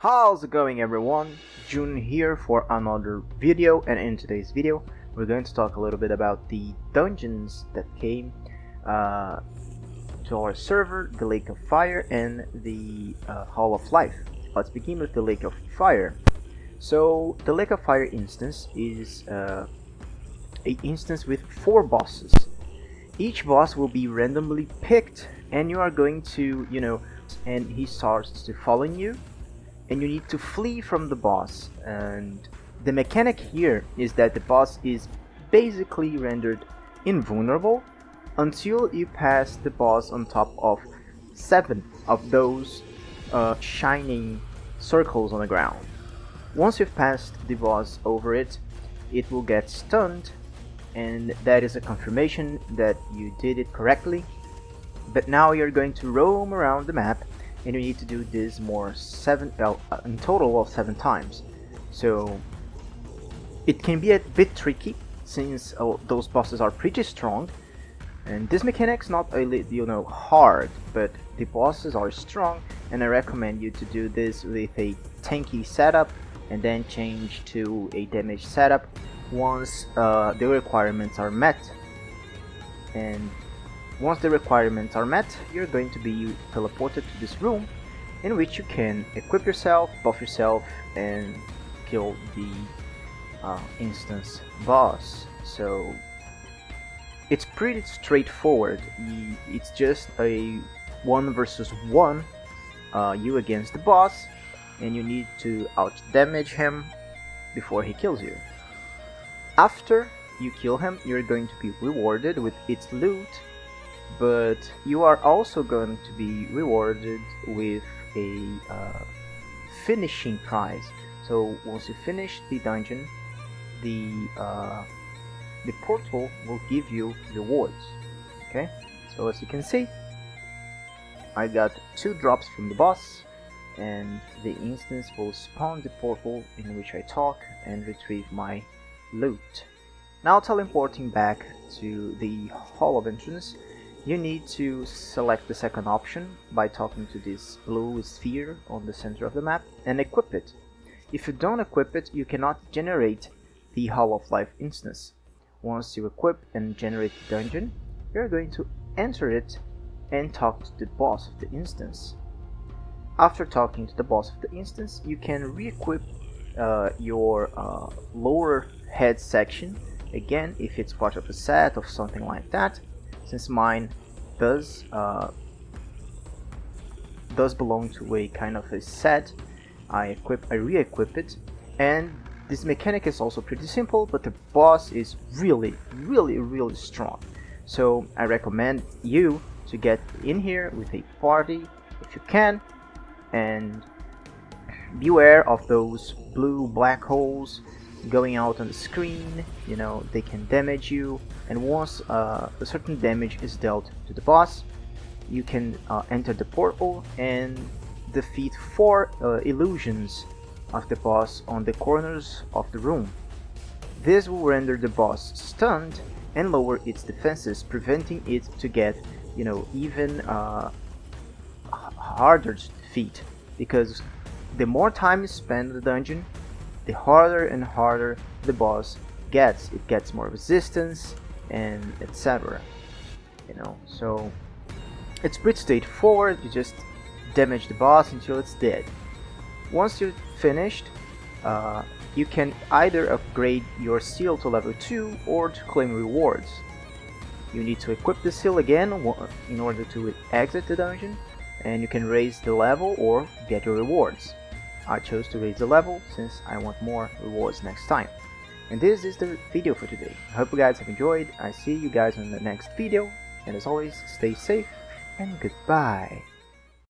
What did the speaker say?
How's it going, everyone? June here for another video, and in today's video we're going to talk a little bit about the dungeons that came to our server, the Lake of Fire and the Hall of Life. Let's begin with the Lake of Fire. So the Lake of Fire instance is a instance with 4 bosses. Each boss will be randomly picked, and you are going to, and he starts to follow you, and you need to flee from the boss. And the mechanic here is that the boss is basically rendered invulnerable until you pass the boss on top of 7 of those shining circles on the ground. Once you've passed the boss over it, it will get stunned, and that is a confirmation that you did it correctly. But now you're going to roam around the map, and you need to do this in total of 7 times. So it can be a bit tricky since those bosses are pretty strong, and this mechanic's not hard, but the bosses are strong, and I recommend you to do this with a tanky setup and then change to a damage setup once the requirements are met. And once the requirements are met, you're going to be teleported to this room in which you can equip yourself, buff yourself, and kill the instance boss. So it's pretty straightforward. It's just a 1 versus 1, you against the boss, and you need to out damage him before he kills you. After you kill him, you're going to be rewarded with its loot, but you are also going to be rewarded with a finishing prize. So once you finish the dungeon, the portal will give you rewards. Okay, so as you can see, I got 2 drops from the boss, and the instance will spawn the portal in which I talk and retrieve my loot. Now, teleporting back to the Hall of Entrance, you need to select the second option by talking to this blue sphere on the center of the map and equip it. If you don't equip it, you cannot generate the Hall of Life instance. Once you equip and generate the dungeon, you're going to enter it and talk to the boss of the instance. After talking to the boss of the instance, you can re-equip your lower head section again if it's part of a set or something like that. Since mine does belong to a kind of a set, I re-equip it, and this mechanic is also pretty simple, but the boss is really strong. So I recommend you to get in here with a party if you can, and beware of those blue black holes going out on the screen. They can damage you, and once a certain damage is dealt to the boss, you can enter the portal and defeat 4 illusions of the boss on the corners of the room. This will render the boss stunned and lower its defenses, preventing it to get even harder to defeat, because the more time you spend in the dungeon, the harder and harder the boss gets. It gets more resistance and etc. So it's pretty straightforward. You just damage the boss until it's dead. Once you're finished, you can either upgrade your seal to level 2 or to claim rewards. You need to equip the seal again in order to exit the dungeon, and you can raise the level or get your rewards. I chose to raise the level since I want more rewards next time. And this is the video for today. I hope you guys have enjoyed. I see you guys in the next video, and as always, stay safe and goodbye.